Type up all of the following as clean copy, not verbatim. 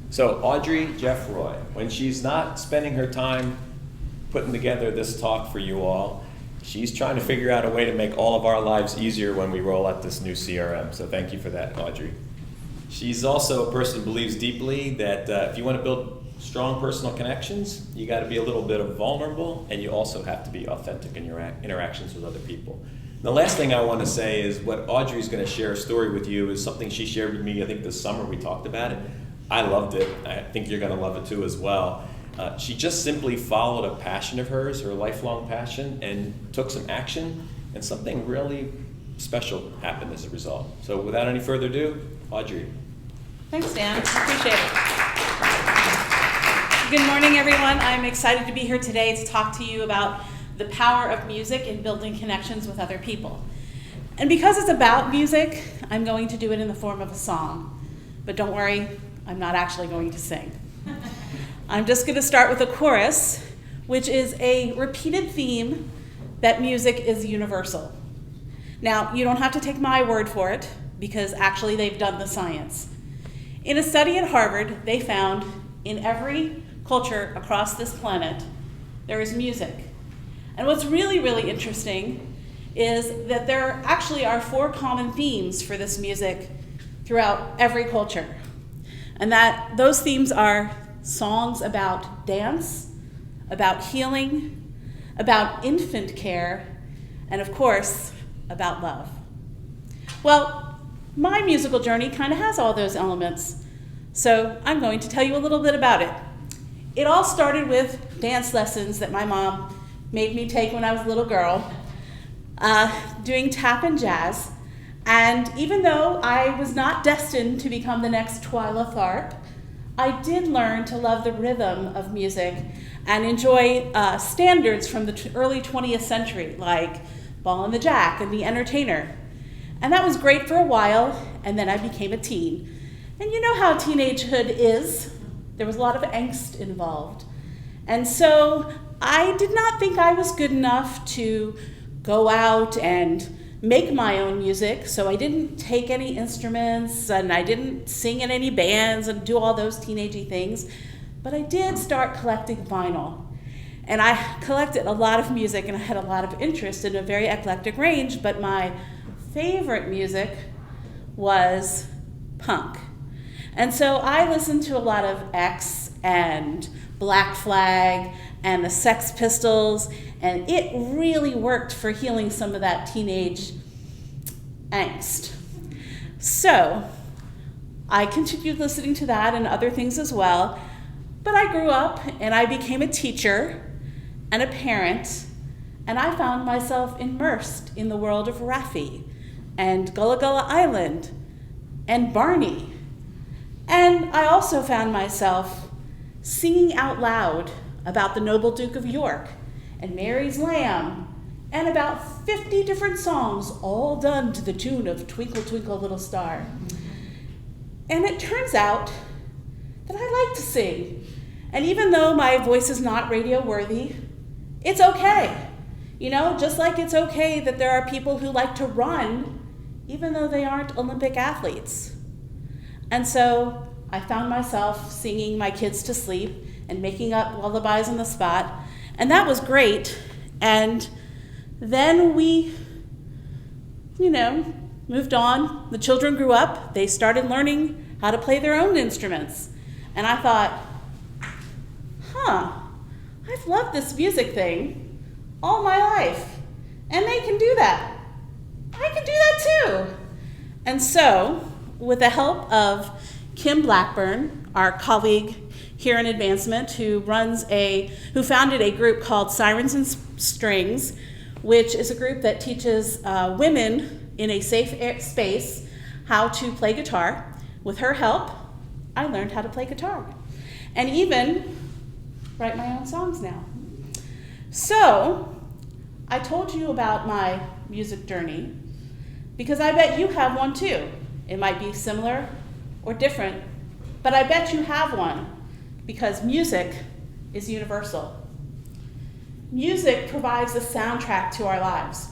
So Audrey Geoffroy, when she's not spending her time putting together this talk for you all, she's trying to figure out a way to make all of our lives easier when we roll out this new CRM. So thank you for that, Audrey. She's also a person who believes deeply that if you want to build strong personal connections, you got to be a little bit vulnerable, and you also have to be authentic in your interactions with other people. The last thing I want to say is what Audrey's going to share a story with you is something she shared with me, I think this summer we talked about it. I loved it. I think you're going to love it too as well. She just simply followed a passion of hers, her lifelong passion, and took some action, and something really special happened as a result. So without any further ado, Audrey. Thanks, Dan. Appreciate it. Good morning, everyone. I'm excited to be here today to talk to you about the power of music in building connections with other people. And because it's about music, I'm going to do it in the form of a song. But don't worry, I'm not actually going to sing. I'm just going to start with a chorus, which is a repeated theme that music is universal. Now, you don't have to take my word for it, because actually they've done the science. In a study at Harvard, they found in every culture across this planet, there is music. And what's really, really interesting is that there actually are 4 common themes for this music throughout every culture. And that those themes are songs about dance, about healing, about infant care, and of course, about love. Well, my musical journey kind of has all those elements, so I'm going to tell you a little bit about it. It all started with dance lessons that my mom made me take when I was a little girl, doing tap and jazz. And even though I was not destined to become the next Twyla Tharp, I did learn to love the rhythm of music and enjoy standards from the early 20th century, like Ball and the Jack and The Entertainer. And that was great for a while, and then I became a teen. And you know how teenagehood is. There was a lot of angst involved. And so I did not think I was good enough to go out and make my own music, so I didn't take any instruments, and I didn't sing in any bands and do all those teenagey things. But I did start collecting vinyl. And I collected a lot of music, and I had a lot of interest in a very eclectic range, but my favorite music was punk. And so I listened to a lot of X and Black Flag and the Sex Pistols, and it really worked for healing some of that teenage angst. So I continued listening to that and other things as well, but I grew up and I became a teacher and a parent, and I found myself immersed in the world of Raffi and Gullah Gullah Island and Barney. And I also found myself singing out loud about the Noble Duke of York and Mary's Lamb and about 50 different songs, all done to the tune of Twinkle Twinkle Little Star. And it turns out that I like to sing. And even though my voice is not radio worthy, it's okay. You know, just like it's okay that there are people who like to run even though they aren't Olympic athletes. And so I found myself singing my kids to sleep and making up lullabies on the spot, and that was great. And then we, moved on. The children grew up. They started learning how to play their own instruments. And I thought, I've loved this music thing all my life, and they can do that. I can do that too. And so, with the help of Kim Blackburn, our colleague here in Advancement, who founded a group called Sirens and Strings, which is a group that teaches women in a safe space how to play guitar. With her help, I learned how to play guitar and even write my own songs now. So, I told you about my music journey because I bet you have one too. It might be similar or different, but I bet you have one because music is universal. Music provides a soundtrack to our lives.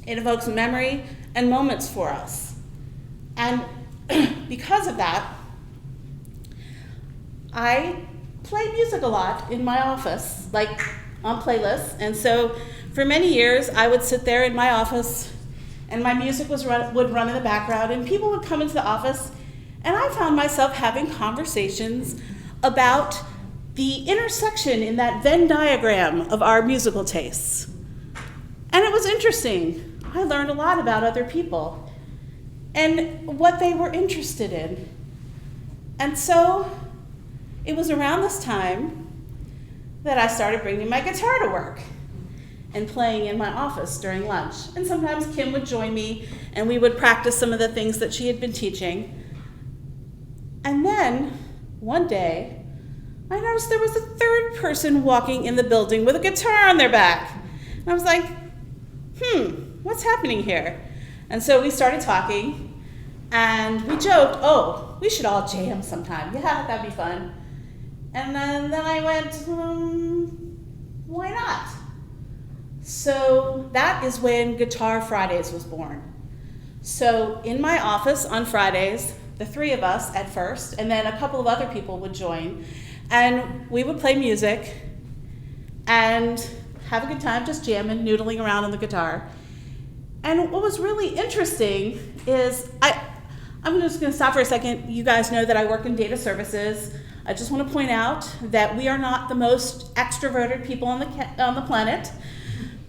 It evokes memory and moments for us. And because of that, I play music a lot in my office, like on playlists. And so for many years, I would sit there in my office and my music would run in the background, and people would come into the office, and I found myself having conversations about the intersection in that Venn diagram of our musical tastes. And it was interesting. I learned a lot about other people and what they were interested in. And so it was around this time that I started bringing my guitar to work and playing in my office during lunch. And sometimes Kim would join me and we would practice some of the things that she had been teaching. And then one day, I noticed there was a third person walking in the building with a guitar on their back. And I was like, what's happening here? And so we started talking and we joked, oh, we should all jam sometime. Yeah, that'd be fun. And then I went, why not? So that is when Guitar Fridays was born. So in my office on Fridays, the three of us at first, and then a couple of other people would join, and we would play music and have a good time just jamming, noodling around on the guitar. And what was really interesting is, I'm just going to stop for a second. You guys know that I work in data services. I just want to point out that we are not the most extroverted people on the planet.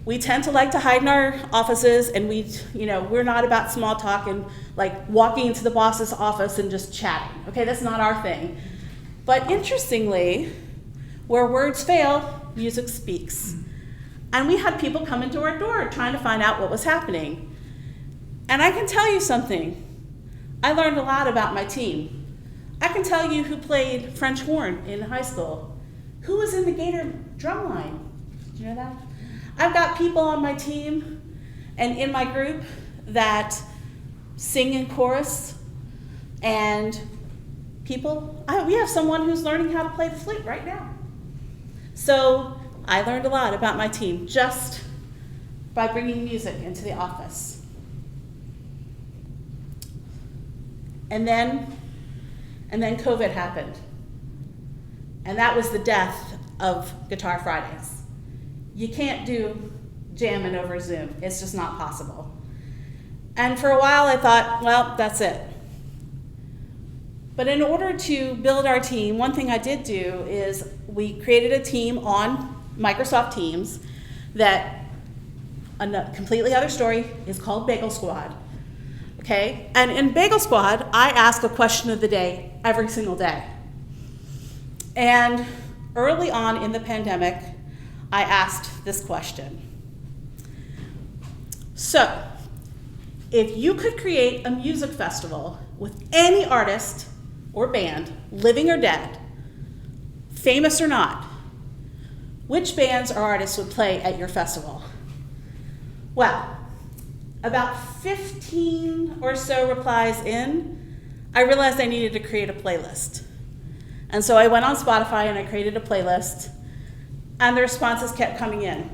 We tend to like to hide in our offices, and we're not about small talk and like walking into the boss's office and just chatting. Okay, that's not our thing. But interestingly, where words fail, music speaks. And we had people come into our door trying to find out what was happening. And I can tell you something. I learned a lot about my team. I can tell you who played French horn in high school, who was in the Gator drum line. Do you know that? I've got people on my team and in my group that sing in chorus, and we have someone who's learning how to play the flute right now. So I learned a lot about my team just by bringing music into the office. And then COVID happened. And that was the death of Guitar Fridays. You can't do jamming over Zoom. It's just not possible. And for a while I thought, well, that's it. But in order to build our team, one thing I did do is we created a team on Microsoft Teams that, a completely other story, is called Bagel Squad. Okay? And in Bagel Squad, I ask a question of the day every single day. And early on in the pandemic, I asked this question. So, if you could create a music festival with any artist or band, living or dead, famous or not, which bands or artists would play at your festival? Well, about 15 or so replies in, I realized I needed to create a playlist. And so I went on Spotify and I created a playlist, and the responses kept coming in.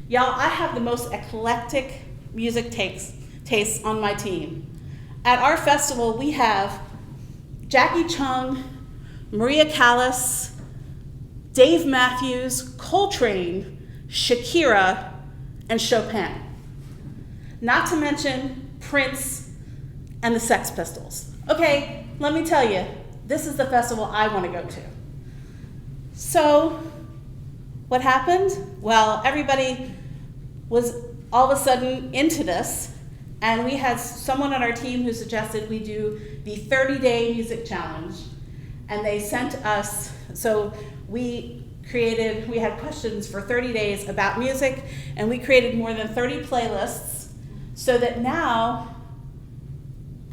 Y'all, I have the most eclectic music tastes on my team. At our festival, we have Jackie Chung, Maria Callas, Dave Matthews, Coltrane, Shakira, and Chopin. Not to mention Prince and the Sex Pistols. Okay, let me tell you, this is the festival I want to go to. So, what happened? Well, everybody was all of a sudden into this, and we had someone on our team who suggested we do the 30-day music challenge, and they sent us, so we had questions for 30 days about music, and we created more than 30 playlists, so that now,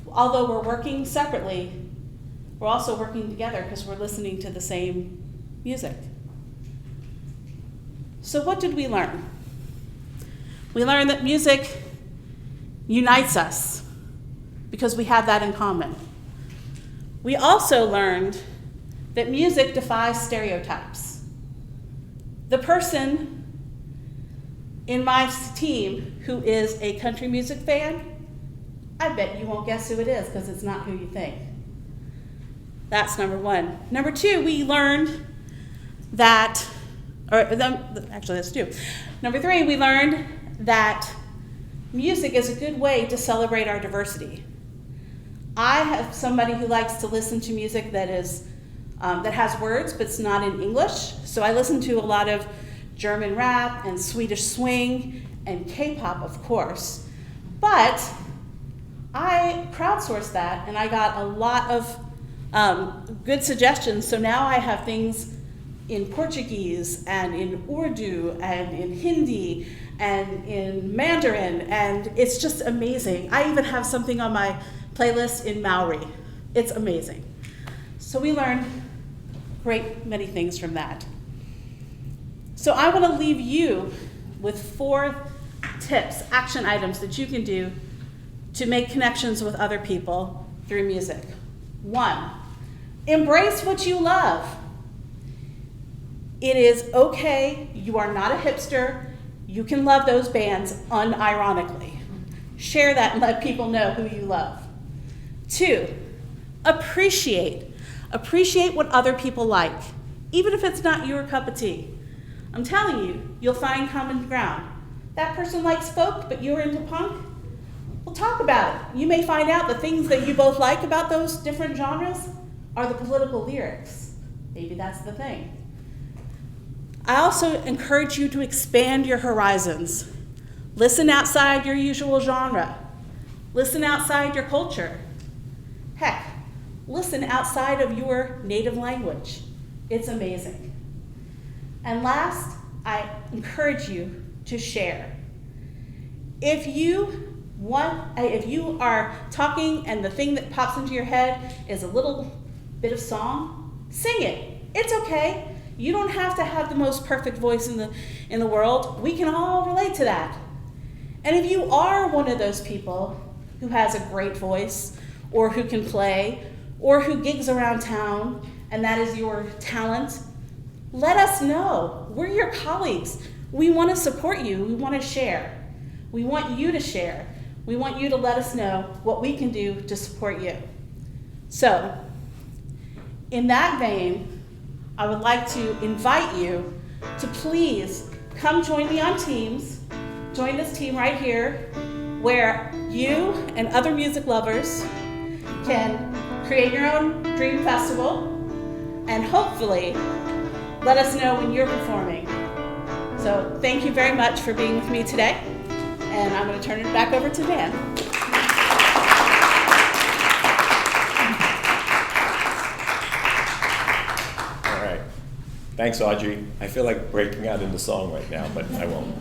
although we're working separately, we're also working together because we're listening to the same music. So what did we learn? We learned that music unites us because we have that in common. We also learned that music defies stereotypes. The person in my team who is a country music fan, I bet you won't guess who it is because it's not who you think. That's number one. Number two, we learned that, actually that's two. Number three, we learned that music is a good way to celebrate our diversity. I have somebody who likes to listen to music that is that has words, but it's not in English. So I listen to a lot of German rap and Swedish swing and K-pop, of course. But I crowdsourced that, and I got a lot of good suggestions. So now I have things in Portuguese and in Urdu and in Hindi and in Mandarin, and it's just amazing. I even have something on my playlist in Maori. It's amazing. So we learned great many things from that. So I want to leave you with 4 tips, action items that you can do to make connections with other people through music. 1, embrace what you love. It is okay, you are not a hipster, you can love those bands unironically. Share that and let people know who you love. 2, appreciate what other people like, even if it's not your cup of tea. I'm telling you, you'll find common ground. That person likes folk, but you're into punk? Well, talk about it. You may find out the things that you both like about those different genres are the political lyrics. Maybe that's the thing. I also encourage you to expand your horizons. Listen outside your usual genre. Listen outside your culture. Heck, listen outside of your native language. It's amazing. And last, I encourage you to share. If you are talking and the thing that pops into your head is a little bit of song, sing it. It's okay. You don't have to have the most perfect voice in the world. We can all relate to that. And if you are one of those people who has a great voice, or who can play, or who gigs around town, and that is your talent, let us know. We're your colleagues. We want to support you. We want to share. We want you to share. We want you to let us know what we can do to support you. So, in that vein, I would like to invite you to please come join me on Teams. Join this team right here, where you and other music lovers can create your own dream festival and hopefully let us know when you're performing. So thank you very much for being with me today, and I'm going to turn it back over to Dan. All right. Thanks, Audrey. I feel like breaking out into song right now, but I won't.